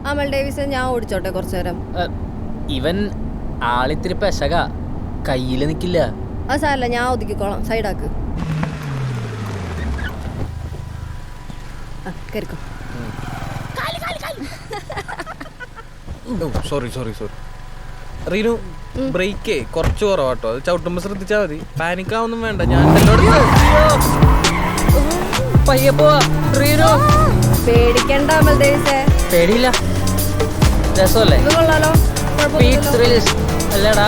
അമൽ Davis ഞാൻ ഓടിച്ചോട്ടെ കുറച്ചു നേരം. ഇവൻ ആളിത്തിരി പെശക, കയ്യില് നിക്കില്ല. അത് സാരല്ല, ഞാൻ ഒതുക്കിക്കോളാം. സൈഡാക്ക്. കേറിക്കോ. സോറി റീനു, ബ്രേക്കേ കുറച്ച് കുറവാട്ടോ. അത് ചവിട്ടുമ്പോ ശ്രദ്ധിച്ചാ മതി. പാനിക്കാവൊന്നും വേണ്ട. ഞാൻ പയ്യെ പോവാ റീനു. പേടിക്കണ്ട അമൽ ഡേവിസേ. പേടിയില്ല, രസമല്ലേ? ഇത് കൊള്ളാലോ. അല്ലേടാ?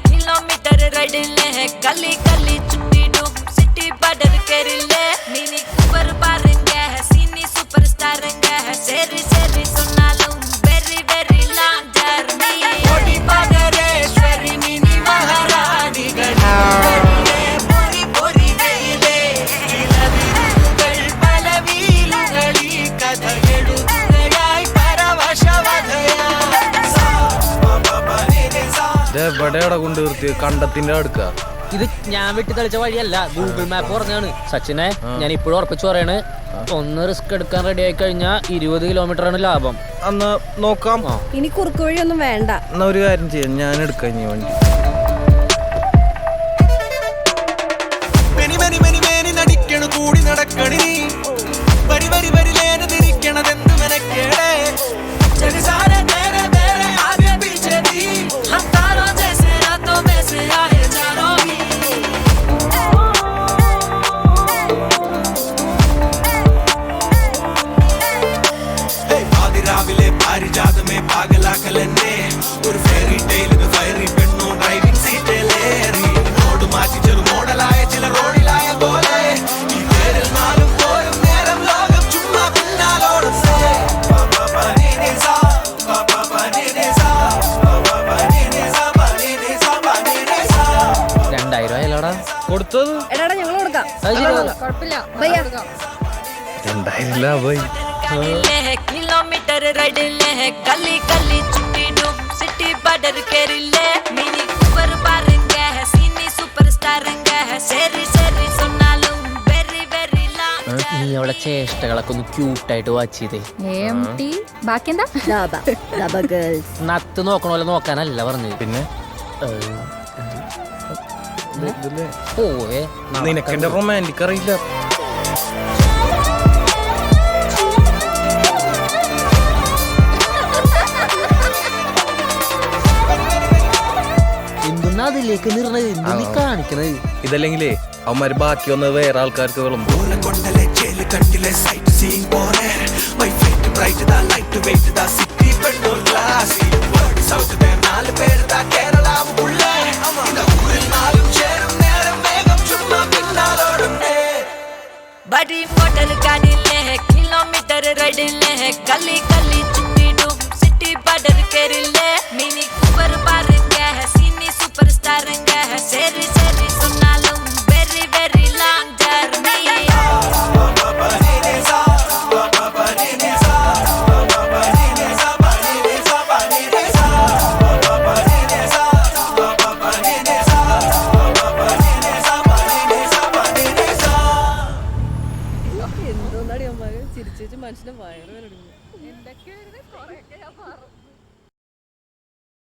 കിലോമീറ്റർ റൈഡില്ലേ, കല്ലി കല്ലി ചുറ്റിടും സിറ്റി ബോർഡർ കേറില്ലേ. മിനി കൂപ്പർ പാരുங்க, സീനി സൂപ്പർ സ്റ്റാറുங்க, ശരി ശരി சொன்னாலும் വെരി വെരി ലോങ് ജർണി. ഓടി പകരേശ്വരി മിനി മഹാറാണികൾ പൊരി പൊരി വെയിലേ, ഇളവിരുകൾ പല വീലുകളി കഥയെടുക്കുകയായി പരവശവധയാ. എവിടെയാടാ കൊണ്ട് നിർത്തിയത്? കണ്ടത്തിന്റെ അടുക്ക. ഇത് ഞാൻ വെട്ടി തെളിച്ച വഴിയല്ല, ഗൂഗിൾ മാപ്പ് പറഞ്ഞാണ്. സച്ചിനെ, ഞാൻ ഇപ്പോഴും ഉറപ്പിച്ചു പറയാണ്, ഒന്ന് റിസ്ക് എടുക്കാൻ റെഡി ആയി കഴിഞ്ഞാൽ 20 കിലോമീറ്റർ ആണ് ലാഭം. അന്ന് നോക്കാം. ഇനി കുറുക്ക് വഴിയൊന്നും വേണ്ട. എന്നാ ഒരു കാര്യം ചെയ്യാം, ഞാൻ എടുക്കാം ഇനി വണ്ടി. കൂടി നടക്കണി വരി വരി വരി ലേന തിരിക്കണതെന്ത് മെനക്കേടേ. ചരിസാര നേരെ നേരെ ആകെ പീछे दी हम तारों जैसे रातों में से आए चारों ही. ആദിരാവിലെ പാരിജാതമേ പാഗലാക്കലെന്നെ ഒരു ഫെയറി ടെയിൽ ഫയറി പെണ്ണു ഡ്രൈവിംഗ് സീറ്റിലേറി റോഡ് മാറ്റി ചെറു മോഡലായ ചില റോഡിലായ പോലെ കൊടുത്തത് എടാ ഞങ്ങൾ കൊടുക്കാം. കുഴപ്പമില്ല. കിലോമീറ്റർ റൈഡില്ലേ, കല്ലി കല്ലി ചുറ്റിടും സിറ്റി ബോർഡർ കേറില്ലേ. മിനി കൂപ്പർ പാരുங்க, സീനി സൂപ്പർ സ്റ്റാറുங்க, ശരി ശരി சொன்னாலும் വെരി വെരി ലോങ്. നീ അവളെ ചേഷ്ടകളൊക്കെ ഒന്ന് ക്യൂട്ടായിട്ട് വാച്ച് ചെയ്തേ. ബാക്കി എന്താ? നത്ത് നോക്കണ പോലെ നോക്കാനല്ല പറഞ്ഞത്. പിന്നെ പോവേ, നിനക്കെന്റെ റൊമാൻറ്റിക് അറിയില്ല. എന്തുന്നാ അതിലേക്ക് നിർണത്? എന്തു നീ കാണിക്കണത്? ഇതല്ലെങ്കിലേ അവന്മാര് ബാക്കി വന്നത് വേറെ ആൾക്കാർക്ക് വെള്ളം. बड़ी मोटर गाड़ी ले, किलोमीटर राइड ले, गली गली चुट्टीडुम सिटी बॉर्डर केरी ले. मिनी कूपर पारेंगे, सीनी सुपर स्टारेंगे, शेर